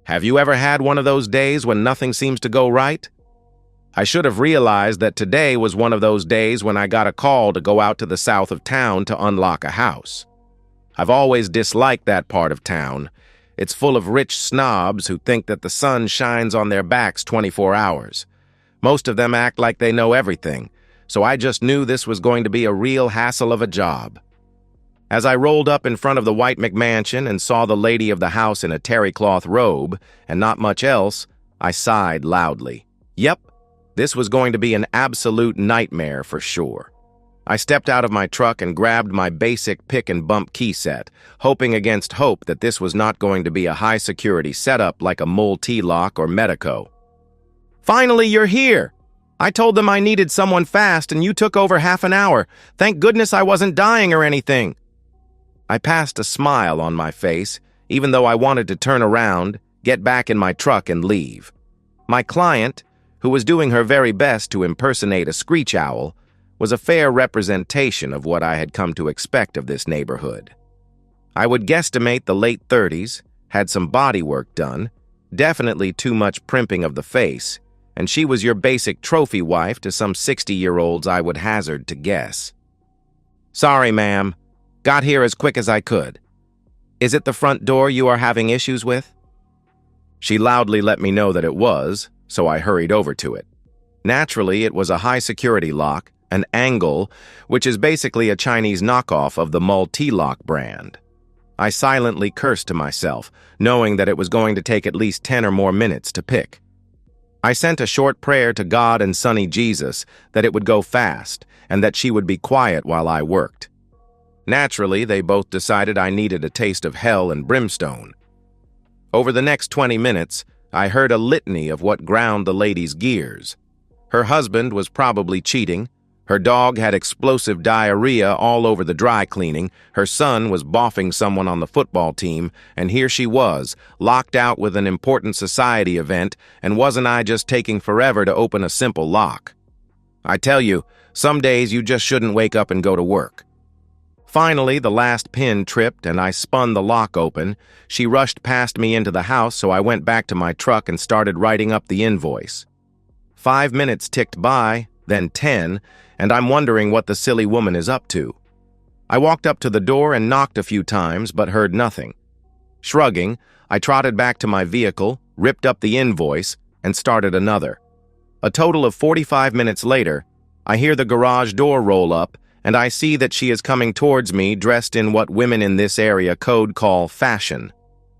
Have you ever had one of those days when nothing seems to go right? I should have realized that today was one of those days when I got a call to go out to the south of town to unlock a house. I've always disliked that part of town. It's full of rich snobs who think that the sun shines on their backs 24 hours. Most of them act like they know everything, so I just knew this was going to be a real hassle of a job. As I rolled up in front of the white McMansion and saw the lady of the house in a terry cloth robe and not much else, I sighed loudly. Yep, this was going to be an absolute nightmare for sure. I stepped out of my truck and grabbed my basic pick and bump key set, hoping against hope that this was not going to be a high-security setup like a multi-lock or Medico. Finally, you're here! I told them I needed someone fast and you took over half an hour. Thank goodness I wasn't dying or anything. I passed a smile on my face, even though I wanted to turn around, get back in my truck and leave. My client, who was doing her very best to impersonate a screech owl, was a fair representation of what I had come to expect of this neighborhood. I would guesstimate the late 30s, had some body work done, definitely too much primping of the face, and she was your basic trophy wife to some 60-year-olds I would hazard to guess. Sorry, ma'am. Got here as quick as I could. Is it the front door you are having issues with? She loudly let me know that it was, so I hurried over to it. Naturally, it was a high-security lock, an angle, which is basically a Chinese knockoff of the multi-lock brand. I silently cursed to myself, knowing that it was going to take at least 10 or more minutes to pick. I sent a short prayer to God and Sonny Jesus that it would go fast and that she would be quiet while I worked. Naturally, they both decided I needed a taste of hell and brimstone. Over the next 20 minutes, I heard a litany of what ground the lady's gears. Her husband was probably cheating, her dog had explosive diarrhea all over the dry cleaning, her son was boffing someone on the football team, and here she was, locked out with an important society event, and wasn't I just taking forever to open a simple lock? I tell you, some days you just shouldn't wake up and go to work. Finally, the last pin tripped and I spun the lock open. She rushed past me into the house, so I went back to my truck and started writing up the invoice. 5 minutes ticked by, then 10, and I'm wondering what the silly woman is up to. I walked up to the door and knocked a few times, but heard nothing. Shrugging, I trotted back to my vehicle, ripped up the invoice, and started another. A total of 45 minutes later, I hear the garage door roll up, and I see that she is coming towards me dressed in what women in this area code call fashion.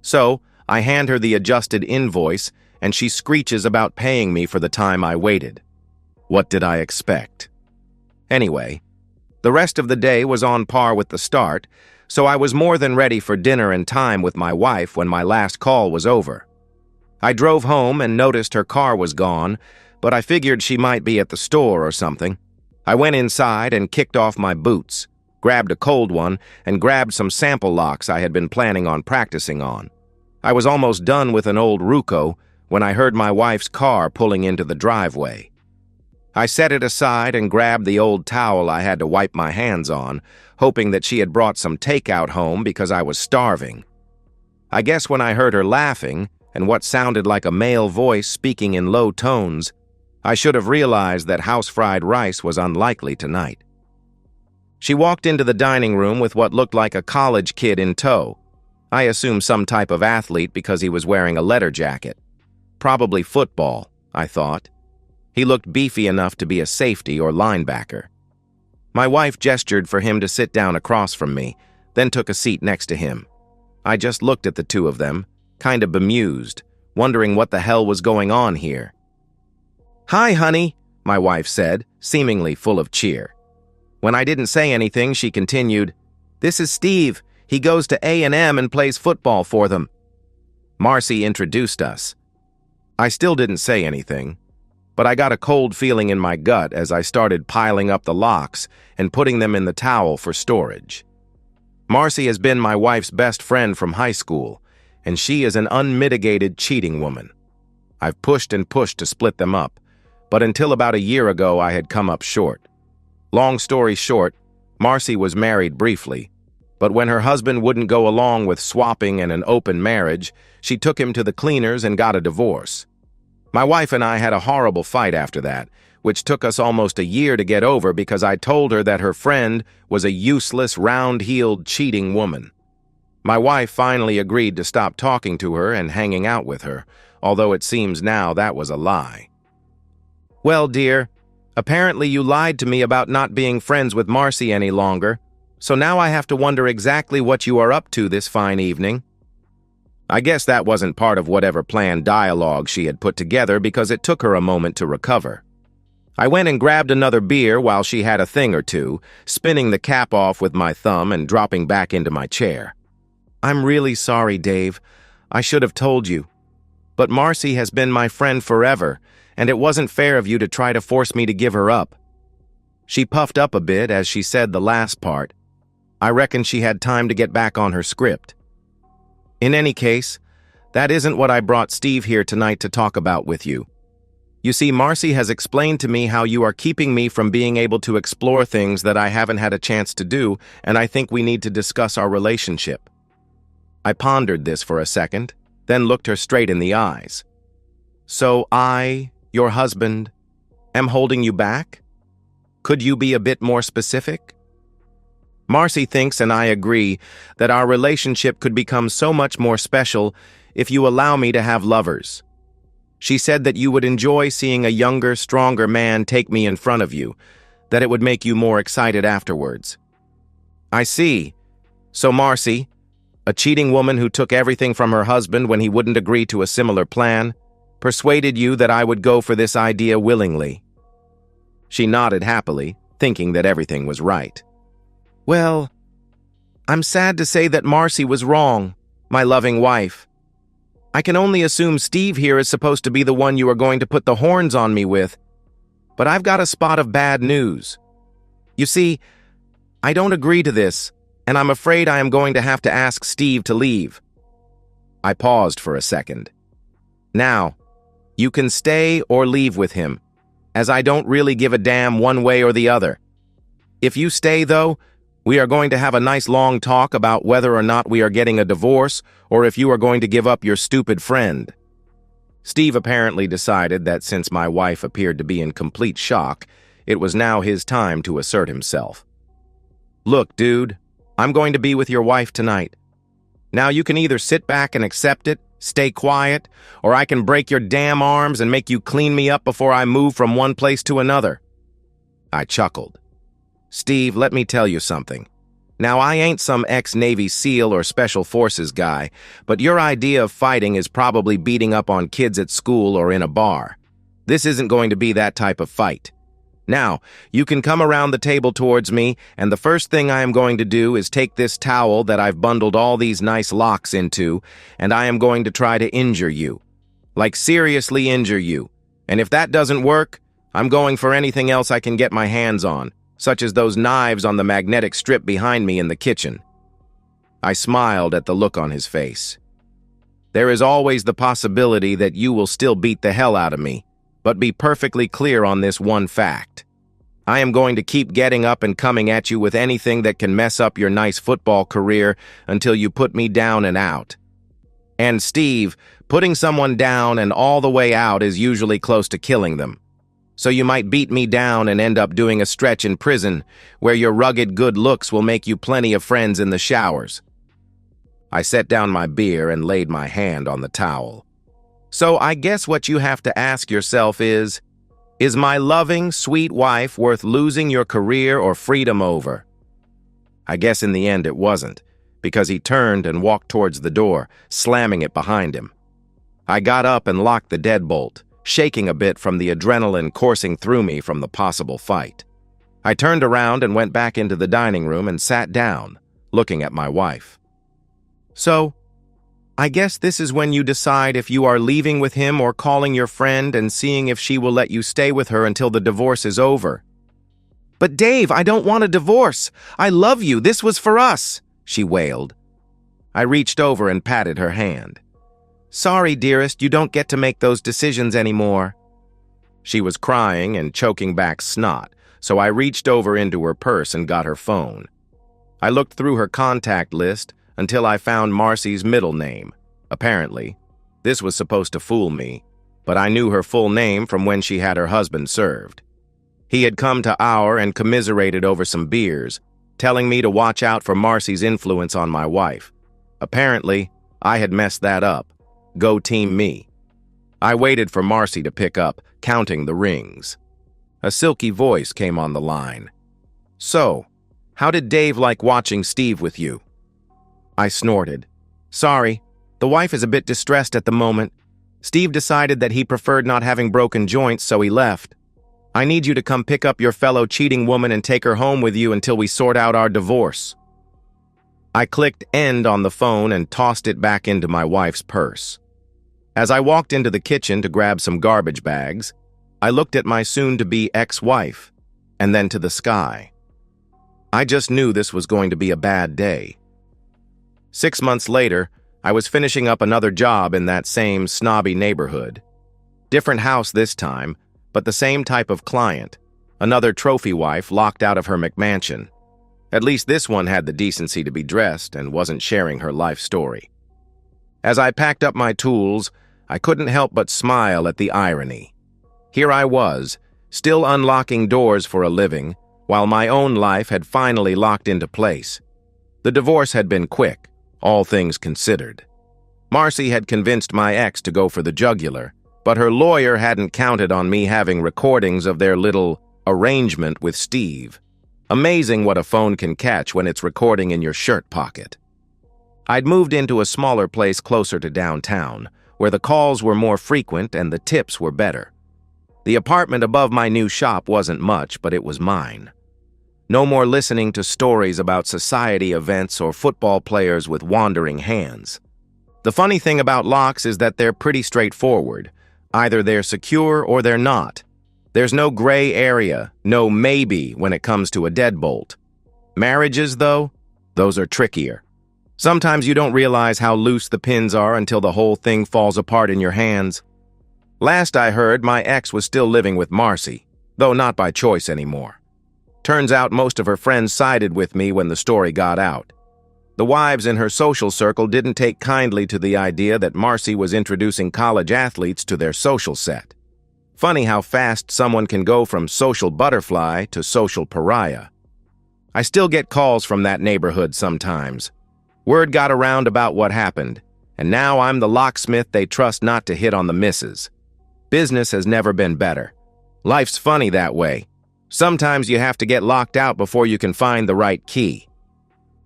So, I hand her the adjusted invoice, and she screeches about paying me for the time I waited. What did I expect? Anyway, the rest of the day was on par with the start, so I was more than ready for dinner and time with my wife when my last call was over. I drove home and noticed her car was gone, but I figured she might be at the store or something. I went inside and kicked off my boots, grabbed a cold one, and grabbed some sample locks I had been planning on practicing on. I was almost done with an old Ruco when I heard my wife's car pulling into the driveway. I set it aside and grabbed the old towel I had to wipe my hands on, hoping that she had brought some takeout home because I was starving. I guess when I heard her laughing and what sounded like a male voice speaking in low tones, I should have realized that house-fried rice was unlikely tonight. She walked into the dining room with what looked like a college kid in tow. I assume some type of athlete because he was wearing a leather jacket. Probably football, I thought. He looked beefy enough to be a safety or linebacker. My wife gestured for him to sit down across from me, then took a seat next to him. I just looked at the two of them, kind of bemused, wondering what the hell was going on here. "Hi, honey," my wife said, seemingly full of cheer. When I didn't say anything, she continued, "This is Steve. He goes to A&M and plays football for them." Marcy introduced us. I still didn't say anything, but I got a cold feeling in my gut as I started piling up the locks and putting them in the towel for storage. Marcy has been my wife's best friend from high school, and she is an unmitigated cheating woman. I've pushed and pushed to split them up, but until about a year ago I had come up short. Long story short, Marcy was married briefly, But when her husband wouldn't go along with swapping and an open marriage, she took him to the cleaners and got a divorce. My wife and I had a horrible fight after that, which took us almost a year to get over because I told her that her friend was a useless, round-heeled, cheating woman. My wife finally agreed to stop talking to her and hanging out with her, although it seems now that was a lie. Well, dear, apparently you lied to me about not being friends with Marcy any longer, so now I have to wonder exactly what you are up to this fine evening. I guess that wasn't part of whatever planned dialogue she had put together because it took her a moment to recover. I went and grabbed another beer while she had a thing or two, spinning the cap off with my thumb and dropping back into my chair. I'm really sorry, Dave. I should have told you. But Marcy has been my friend forever, and it wasn't fair of you to try to force me to give her up. She puffed up a bit as she said the last part. I reckon she had time to get back on her script. In any case, that isn't what I brought Steve here tonight to talk about with you. You see, Marcy has explained to me how you are keeping me from being able to explore things that I haven't had a chance to do, and I think we need to discuss our relationship. I pondered this for a second, then looked her straight in the eyes. So I, your husband, am holding you back? Could you be a bit more specific? Marcy thinks, and I agree, that our relationship could become so much more special if you allow me to have lovers. She said that you would enjoy seeing a younger, stronger man take me in front of you, that it would make you more excited afterwards. I see. So Marcy, a cheating woman who took everything from her husband when he wouldn't agree to a similar plan, persuaded you that I would go for this idea willingly. She nodded happily, thinking that everything was right. Well, I'm sad to say that Marcy was wrong, my loving wife. I can only assume Steve here is supposed to be the one you are going to put the horns on me with, but I've got a spot of bad news. You see, I don't agree to this, and I'm afraid I am going to have to ask Steve to leave. I paused for a second. Now, you can stay or leave with him, as I don't really give a damn one way or the other. If you stay, though, we are going to have a nice long talk about whether or not we are getting a divorce or if you are going to give up your stupid friend. Steve apparently decided that since my wife appeared to be in complete shock, it was now his time to assert himself. Look, dude, I'm going to be with your wife tonight. Now you can either sit back and accept it, stay quiet, or I can break your damn arms and make you clean me up before I move from one place to another. I chuckled. Steve, let me tell you something. Now, I ain't some ex-Navy SEAL or Special Forces guy, but your idea of fighting is probably beating up on kids at school or in a bar. This isn't going to be that type of fight. Now, you can come around the table towards me, and the first thing I am going to do is take this towel that I've bundled all these nice locks into, and I am going to try to injure you. Like, seriously injure you. And if that doesn't work, I'm going for anything else I can get my hands on, such as those knives on the magnetic strip behind me in the kitchen. I smiled at the look on his face. There is always the possibility that you will still beat the hell out of me, but be perfectly clear on this one fact. I am going to keep getting up and coming at you with anything that can mess up your nice football career until you put me down and out. And Steve, putting someone down and all the way out is usually close to killing them. So you might beat me down and end up doing a stretch in prison where your rugged good looks will make you plenty of friends in the showers. I set down my beer and laid my hand on the towel. So I guess what you have to ask yourself is my loving, sweet wife worth losing your career or freedom over? I guess in the end it wasn't, because he turned and walked towards the door, slamming it behind him. I got up and locked the deadbolt, shaking a bit from the adrenaline coursing through me from the possible fight. I turned around and went back into the dining room and sat down, looking at my wife. So, I guess this is when you decide if you are leaving with him or calling your friend and seeing if she will let you stay with her until the divorce is over. But Dave, I don't want a divorce. I love you. This was for us, she wailed. I reached over and patted her hand. Sorry, dearest, you don't get to make those decisions anymore. She was crying and choking back snot, so I reached over into her purse and got her phone. I looked through her contact list until I found Marcy's middle name. Apparently, this was supposed to fool me, but I knew her full name from when she had her husband served. He had come to our and commiserated over some beers, telling me to watch out for Marcy's influence on my wife. Apparently, I had messed that up. Go team me. I waited for Marcy to pick up, counting the rings. A silky voice came on the line. "So, how did Dave like watching Steve with you?" I snorted. "Sorry, the wife is a bit distressed at the moment. Steve decided that he preferred not having broken joints, so he left. I need you to come pick up your fellow cheating woman and take her home with you until we sort out our divorce." I clicked end on the phone and tossed it back into my wife's purse. As I walked into the kitchen to grab some garbage bags, I looked at my soon-to-be ex-wife, and then to the sky. I just knew this was going to be a bad day. 6 months later, I was finishing up another job in that same snobby neighborhood. Different house this time, but the same type of client, another trophy wife locked out of her McMansion. At least this one had the decency to be dressed and wasn't sharing her life story. As I packed up my tools, I couldn't help but smile at the irony. Here I was, still unlocking doors for a living, while my own life had finally locked into place. The divorce had been quick, all things considered. Marcy had convinced my ex to go for the jugular, but her lawyer hadn't counted on me having recordings of their little arrangement with Steve. Amazing what a phone can catch when it's recording in your shirt pocket. I'd moved into a smaller place closer to downtown, where the calls were more frequent and the tips were better. The apartment above my new shop wasn't much, but it was mine. No more listening to stories about society events or football players with wandering hands. The funny thing about locks is that they're pretty straightforward. Either they're secure or they're not. There's no gray area, no maybe when it comes to a deadbolt. Marriages, though, those are trickier. Sometimes you don't realize how loose the pins are until the whole thing falls apart in your hands. Last I heard, my ex was still living with Marcy, though not by choice anymore. Turns out most of her friends sided with me when the story got out. The wives in her social circle didn't take kindly to the idea that Marcy was introducing college athletes to their social set. Funny how fast someone can go from social butterfly to social pariah. I still get calls from that neighborhood sometimes. Word got around about what happened, and now I'm the locksmith they trust not to hit on the misses. Business has never been better. Life's funny that way. Sometimes you have to get locked out before you can find the right key.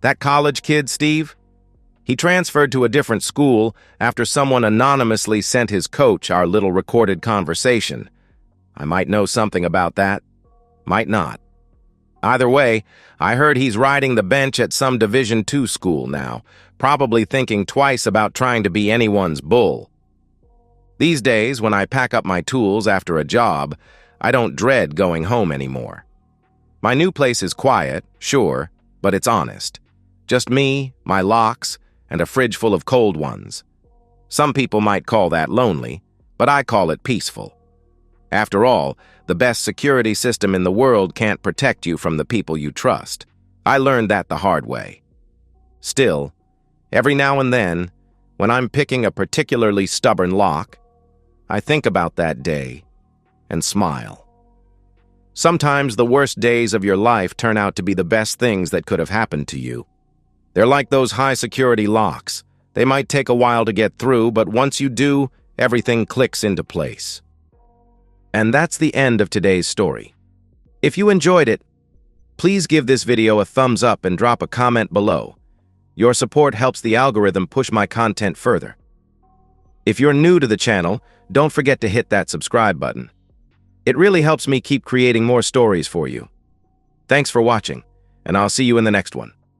That college kid, Steve? He transferred to a different school after someone anonymously sent his coach our little recorded conversation. I might know something about that, might not. Either way, I heard he's riding the bench at some Division II school now, probably thinking twice about trying to be anyone's bull. These days, when I pack up my tools after a job, I don't dread going home anymore. My new place is quiet, sure, but it's honest. Just me, my locks, and a fridge full of cold ones. Some people might call that lonely, but I call it peaceful. After all, the best security system in the world can't protect you from the people you trust. I learned that the hard way. Still, every now and then, when I'm picking a particularly stubborn lock, I think about that day and smile. Sometimes the worst days of your life turn out to be the best things that could have happened to you. They're like those high-security locks. They might take a while to get through, but once you do, everything clicks into place. And that's the end of today's story. If you enjoyed it, please give this video a thumbs up and drop a comment below. Your support helps the algorithm push my content further. If you're new to the channel, don't forget to hit that subscribe button. It really helps me keep creating more stories for you. Thanks for watching, and I'll see you in the next one.